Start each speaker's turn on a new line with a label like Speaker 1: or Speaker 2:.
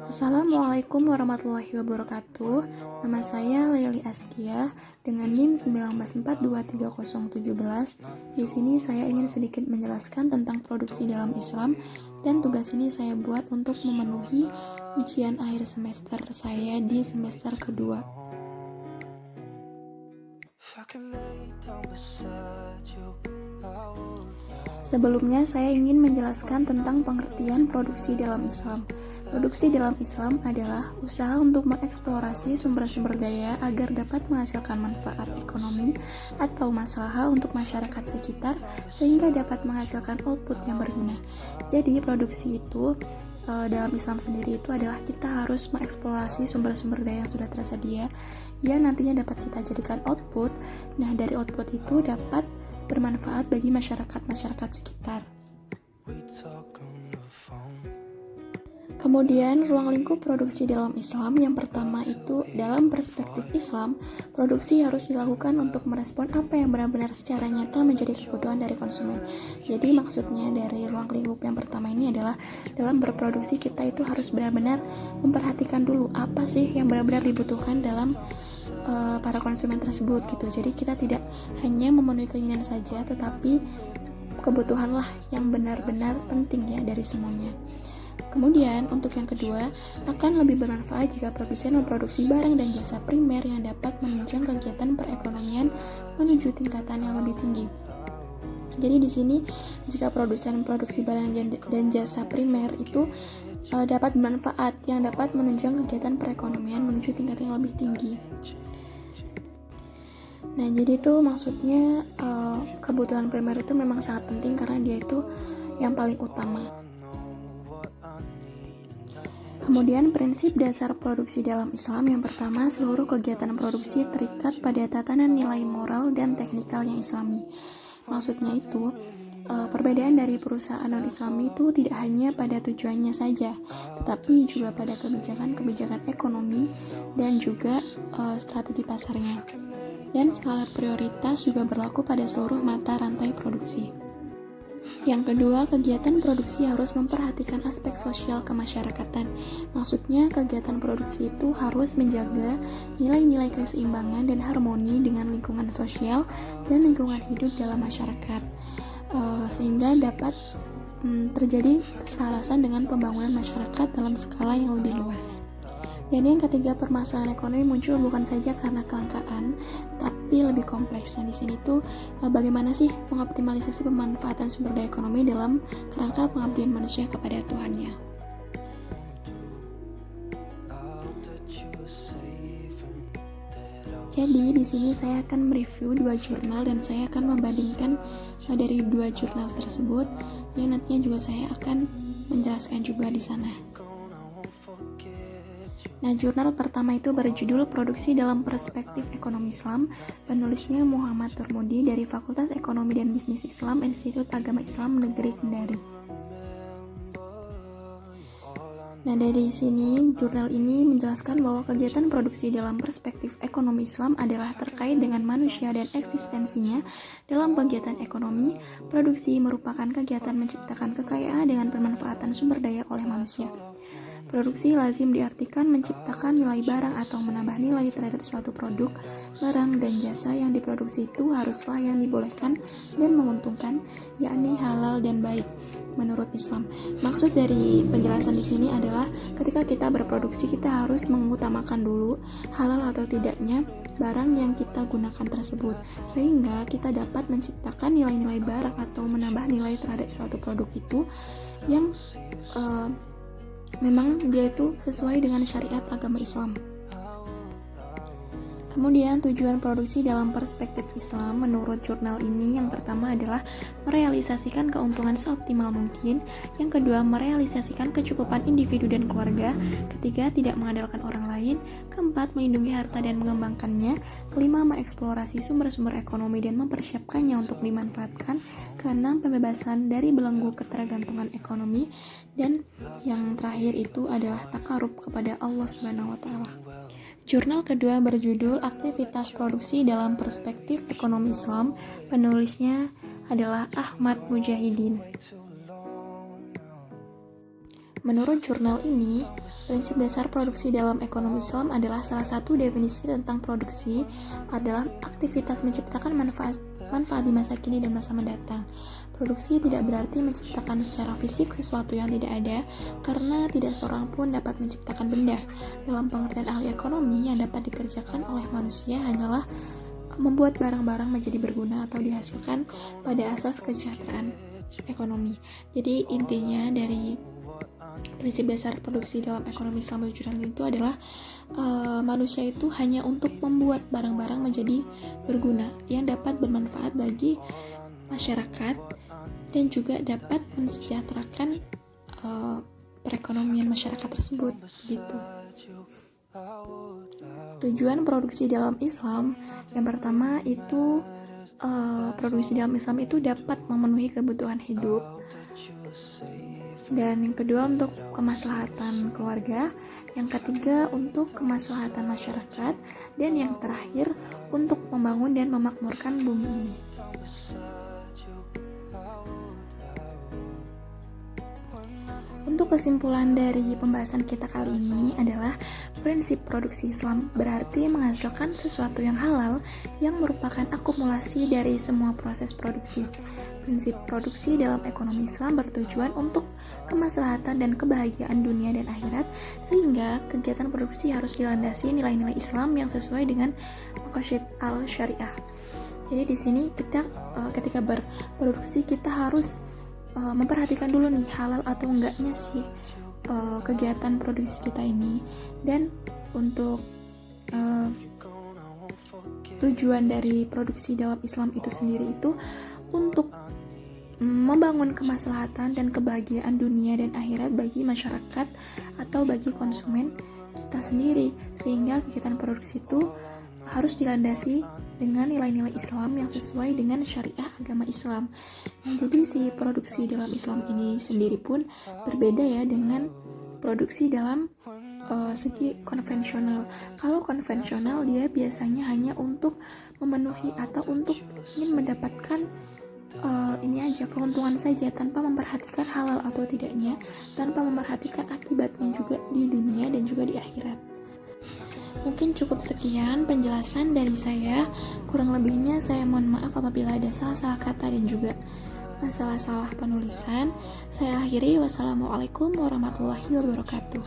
Speaker 1: Assalamualaikum warahmatullahi wabarakatuh. Nama saya Leili Askia dengan NIM 1942317. Di sini saya ingin sedikit menjelaskan tentang produksi dalam Islam, dan tugas ini saya buat untuk memenuhi ujian akhir semester saya di semester kedua. Sebelumnya saya ingin menjelaskan tentang pengertian produksi dalam Islam. Produksi dalam Islam adalah usaha untuk mengeksplorasi sumber-sumber daya agar dapat menghasilkan manfaat ekonomi atau maslahat untuk masyarakat sekitar sehingga dapat menghasilkan output yang berguna. Jadi produksi itu dalam Islam sendiri itu adalah kita harus mengeksplorasi sumber-sumber daya yang sudah tersedia yang nantinya dapat kita jadikan output. Nah, dari output itu dapat bermanfaat bagi masyarakat sekitar. Kemudian, ruang lingkup produksi dalam Islam yang pertama itu dalam perspektif Islam, produksi harus dilakukan untuk merespon apa yang benar-benar secara nyata menjadi kebutuhan dari konsumen. Jadi maksudnya dari ruang lingkup yang pertama ini adalah dalam berproduksi kita itu harus benar-benar memperhatikan dulu apa sih yang benar-benar dibutuhkan dalam para konsumen tersebut gitu. Jadi kita tidak hanya memenuhi keinginan saja, tetapi kebutuhanlah yang benar-benar penting ya dari semuanya. Kemudian untuk yang kedua, akan lebih bermanfaat jika produsen memproduksi barang dan jasa primer yang dapat menunjang kegiatan perekonomian menuju tingkatan yang lebih tinggi. Jadi di sini jika produsen memproduksi barang dan jasa primer itu dapat bermanfaat yang dapat menunjang kegiatan perekonomian menuju tingkat yang lebih tinggi. Nah, jadi itu maksudnya kebutuhan primer itu memang sangat penting karena dia itu yang paling utama. Kemudian prinsip dasar produksi dalam Islam yang pertama, seluruh kegiatan produksi terikat pada tatanan nilai moral dan teknikal yang islami. Maksudnya itu, perbedaan dari perusahaan non-Islami itu tidak hanya pada tujuannya saja, tetapi juga pada kebijakan ekonomi dan juga strategi pasarnya. Dan skala prioritas juga berlaku pada seluruh mata rantai produksi. Yang kedua, kegiatan produksi harus memperhatikan aspek sosial kemasyarakatan. Maksudnya, kegiatan produksi itu harus menjaga nilai-nilai keseimbangan dan harmoni dengan lingkungan sosial dan lingkungan hidup dalam masyarakat, sehingga dapat terjadi keselarasan dengan pembangunan masyarakat dalam skala yang lebih luas. Dan yang ketiga, permasalahan ekonomi muncul bukan saja karena kelangkaan, tapi lebih kompleksnya di sini tuh bagaimana sih mengoptimalisasi pemanfaatan sumber daya ekonomi dalam kerangka pengabdian manusia kepada Tuhannya. Jadi di sini saya akan mereview 2 jurnal dan saya akan membandingkan dari 2 jurnal tersebut yang nantinya juga saya akan menjelaskan juga di sana. Nah, jurnal pertama itu berjudul Produksi dalam Perspektif Ekonomi Islam, penulisnya Muhammad Turmudi dari Fakultas Ekonomi dan Bisnis Islam, Institut Agama Islam Negeri Kendari. Nah, dari sini jurnal ini menjelaskan bahwa kegiatan produksi dalam perspektif ekonomi Islam adalah terkait dengan manusia dan eksistensinya. Dalam kegiatan ekonomi, produksi merupakan kegiatan menciptakan kekayaan dengan pemanfaatan sumber daya oleh manusia. Produksi lazim diartikan menciptakan nilai barang atau menambah nilai terhadap suatu produk, barang, dan jasa yang diproduksi itu haruslah yang dibolehkan dan menguntungkan, yakni halal dan baik menurut Islam. Maksud dari penjelasan di sini adalah ketika kita berproduksi kita harus mengutamakan dulu halal atau tidaknya barang yang kita gunakan tersebut, sehingga kita dapat menciptakan nilai-nilai barang atau menambah nilai terhadap suatu produk itu yang memang dia itu sesuai dengan syariat agama Islam. Kemudian tujuan produksi dalam perspektif Islam menurut jurnal ini yang pertama adalah merealisasikan keuntungan seoptimal mungkin, yang kedua merealisasikan kecukupan individu dan keluarga, ketiga tidak mengandalkan orang lain, keempat melindungi harta dan mengembangkannya, kelima mengeksplorasi sumber-sumber ekonomi dan mempersiapkannya untuk dimanfaatkan, keenam pembebasan dari belenggu ketergantungan ekonomi, dan yang terakhir itu adalah takarub kepada Allah Subhanahu wa taala. Jurnal kedua berjudul Aktivitas Produksi dalam Perspektif Ekonomi Islam, penulisnya adalah Ahmad Mujahidin. Menurut jurnal ini, prinsip dasar produksi dalam ekonomi Islam adalah salah satu definisi tentang produksi adalah aktivitas menciptakan manfaat di masa kini dan masa mendatang. Produksi tidak berarti menciptakan secara fisik sesuatu yang tidak ada, karena tidak seorang pun dapat menciptakan benda. Dalam pengertian ahli ekonomi, yang dapat dikerjakan oleh manusia hanyalah membuat barang-barang menjadi berguna atau dihasilkan pada asas kesejahteraan ekonomi. Jadi intinya dari prinsip dasar produksi dalam ekonomi Islam jurnal itu adalah manusia itu hanya untuk membuat barang-barang menjadi berguna yang dapat bermanfaat bagi masyarakat dan juga dapat mensejahterakan perekonomian masyarakat tersebut gitu. Tujuan produksi dalam Islam yang pertama itu produksi dalam Islam itu dapat memenuhi kebutuhan hidup, dan yang kedua untuk kemaslahatan keluarga, yang ketiga untuk kemaslahatan masyarakat, dan yang terakhir untuk membangun dan memakmurkan bumi ini. Untuk kesimpulan dari pembahasan kita kali ini adalah prinsip produksi Islam berarti menghasilkan sesuatu yang halal yang merupakan akumulasi dari semua proses produksi. Prinsip produksi dalam ekonomi Islam bertujuan untuk kemaslahatan dan kebahagiaan dunia dan akhirat, sehingga kegiatan produksi harus dilandasi nilai-nilai Islam yang sesuai dengan maqasid al-syariah. Jadi di sini kita ketika berproduksi kita harus memperhatikan dulu nih halal atau enggaknya sih kegiatan produksi kita ini, dan untuk tujuan dari produksi dalam Islam itu sendiri itu untuk membangun kemaslahatan dan kebahagiaan dunia dan akhirat bagi masyarakat atau bagi konsumen kita sendiri, sehingga kegiatan produksi itu harus dilandasi dengan nilai-nilai Islam yang sesuai dengan syariah agama Islam. Jadi si produksi dalam Islam ini sendiri pun berbeda ya dengan produksi dalam segi konvensional. Kalau konvensional dia biasanya hanya untuk memenuhi atau untuk ingin mendapatkan ini aja keuntungan saja, tanpa memperhatikan halal atau tidaknya, tanpa memperhatikan akibatnya juga di dunia dan juga di akhirat. Mungkin cukup sekian penjelasan dari saya. Kurang lebihnya saya mohon maaf apabila ada salah-salah kata dan juga salah-salah penulisan. Saya akhiri. Wassalamualaikum warahmatullahi wabarakatuh.